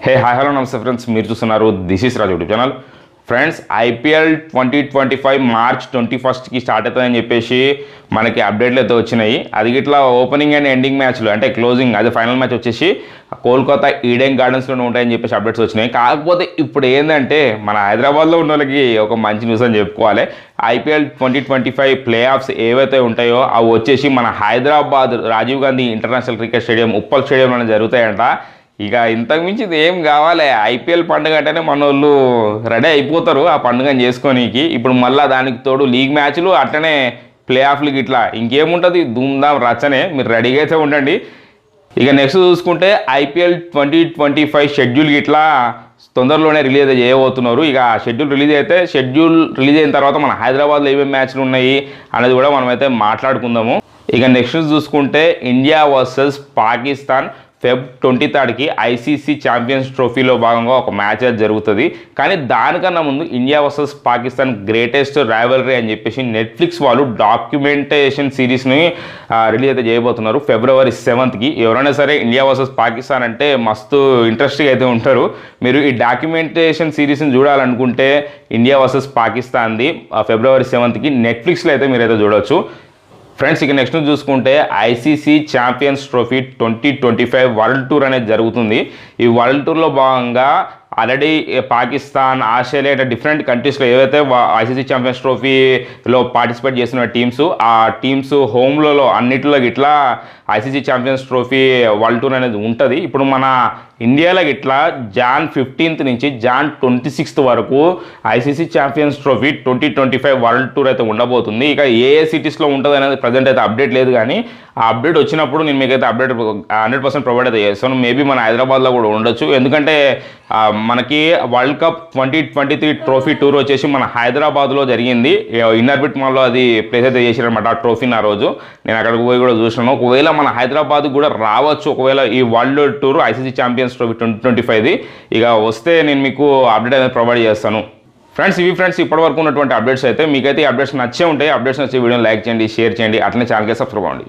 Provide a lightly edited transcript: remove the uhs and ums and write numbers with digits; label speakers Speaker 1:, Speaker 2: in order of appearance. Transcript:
Speaker 1: హే hi hello నమస్తే friends, మీరు చూస్తున్నారు this is Raj YouTube channel. Friends, IPL 2025 March 21కి స్టార్ట్ అవుతుందని చెప్పేసి మనకి అప్డేట్లు అయితే వచ్చినాయి. అది ఇట్లా ఓపెనింగ్ అండ్ ఎండింగ్ మ్యాచ్లు అంటే క్లోజింగ్, అది ఫైనల్ మ్యాచ్ వచ్చేసి కోల్కతా ఈడెన్ గార్డెన్స్లోనే ఉంటాయని చెప్పేసి అప్డేట్స్ వచ్చినాయి. కాకపోతే ఇప్పుడు ఏంటంటే మన హైదరాబాద్లో ఉన్న వాళ్ళకి ఒక మంచి న్యూస్ అని చెప్పుకోవాలి. ఐపీఎల్ 2025 ప్లే ఆఫ్స్ ఏవైతే ఉంటాయో అవి వచ్చేసి మన Hyderabad Rajiv Gandhi international cricket stadium Uppal స్టేడియంలోనే జరుగుతాయంట. ఇక ఇంతకు మించి ఇది ఏం కావాలి, ఐపీఎల్ పండుగ అంటేనే మన వాళ్ళు రెడీ అయిపోతారు ఆ పండుగను చేసుకోనీకి. ఇప్పుడు మళ్ళీ దానికి తోడు లీగ్ మ్యాచ్లు అట్లనే ప్లే ఆఫ్లకి ఇట్లా ఇంకేముంటుంది, ధూమ్ధామ్ రచ్చనే. మీరు రెడీగా అయితే ఉండండి. ఇక నెక్స్ట్ చూసుకుంటే ఐపీఎల్ 2025 షెడ్యూల్ ఇట్లా తొందరలోనే రిలీజ్ అయితే చేయబోతున్నారు. ఇక షెడ్యూల్ రిలీజ్ అయిన తర్వాత మన హైదరాబాద్లో ఏమేమి మ్యాచ్లు ఉన్నాయి అనేది కూడా మనమైతే మాట్లాడుకుందాము. ఇక నెక్స్ట్ చూసుకుంటే ఇండియా వర్సెస్ పాకిస్తాన్ ఫెబ్ 23కి ఐసీసీ ఛాంపియన్స్ ట్రోఫీలో భాగంగా ఒక మ్యాచ్ అయితే జరుగుతుంది. కానీ దానికన్నా ముందు India versus Pakistan greatest rivalry అని చెప్పేసి నెట్ఫ్లిక్స్ వాళ్ళు డాక్యుమెంటేషన్ సిరీస్ని రిలీజ్ అయితే చేయబోతున్నారు February 7కి. ఎవరైనా సరే ఇండియా వర్సెస్ పాకిస్తాన్ అంటే మస్తు ఇంట్రెస్టింగ్ అయితే ఉంటారు. మీరు ఈ డాక్యుమెంటేషన్ సిరీస్ని చూడాలనుకుంటే ఇండియా వర్సెస్ పాకిస్తాన్ది February 7కి నెట్ఫ్లిక్స్లో అయితే మీరైతే చూడవచ్చు. ఫ్రెండ్స్, ఇక నెక్స్ట్ చూసుకుంటే ICC champions trophy 2025 world tour అనేది జరుగుతుంది. ఈ వరల్డ్ టూర్లో భాగంగా ఆల్రెడీ పాకిస్తాన్, ఆస్ట్రేలియా ఇట్లా డిఫరెంట్ కంట్రీస్లో ఏవైతే ఐసీసీ ఛాంపియన్స్ ట్రోఫీలో పార్టిసిపేట్ చేస్తున్న టీమ్స్, ఆ టీమ్స్ హోమ్లలో అన్నిటిలో ఇట్లా ICC champions trophy world tour అనేది ఉంటుంది. ఇప్పుడు మన ఇండియాలో ఇట్లా Jan 15th నుంచి Jan 26th వరకు ICC champions trophy 2025 world tour అయితే ఉండబోతుంది. ఇక ఏ సిటీస్లో ఉంటుంది అనేది ప్రజెంట్ అయితే అప్డేట్ లేదు, కానీ ఆ అప్డేట్ వచ్చినప్పుడు నేను మీకైతే అప్డేట్ 100% ప్రొవైడ్ అయితే చేస్తాను. మేబీ మన హైదరాబాద్లో కూడా ఉండొచ్చు, ఎందుకంటే మనకి వరల్డ్ కప్ 2023 ట్రోఫీ టూర్ వచ్చేసి మన హైదరాబాద్లో జరిగింది. ఇన్నర్బిట్ మాల్లో అది ప్లేస్ అయితే చేశారనమాట ఆ ట్రోఫీని. ఆ రోజు నేను అక్కడికి పోయి కూడా చూసినాను. ఒకవేళ మన హైదరాబాద్ కూడా రావచ్చు ఒకవేళ ఈ world tour ICC champions trophy 2025ది ఇక వస్తే నేను మీకు అప్డేట్ అనేది ప్రొవైడ్ చేస్తాను. ఫ్రెండ్స్, ఇప్పటివరకు ఉన్నటువంటి అప్డేట్స్ అయితే మీకైతే ఈ అప్డేట్స్ నచ్చే ఉంటాయి. అప్డేట్స్ నచ్చే వీడియోని లైక్ చేయండి, షేర్ చేయండి, అట్లనే ఛానల్కి సబ్స్క్రైబ్ అవ్వండి.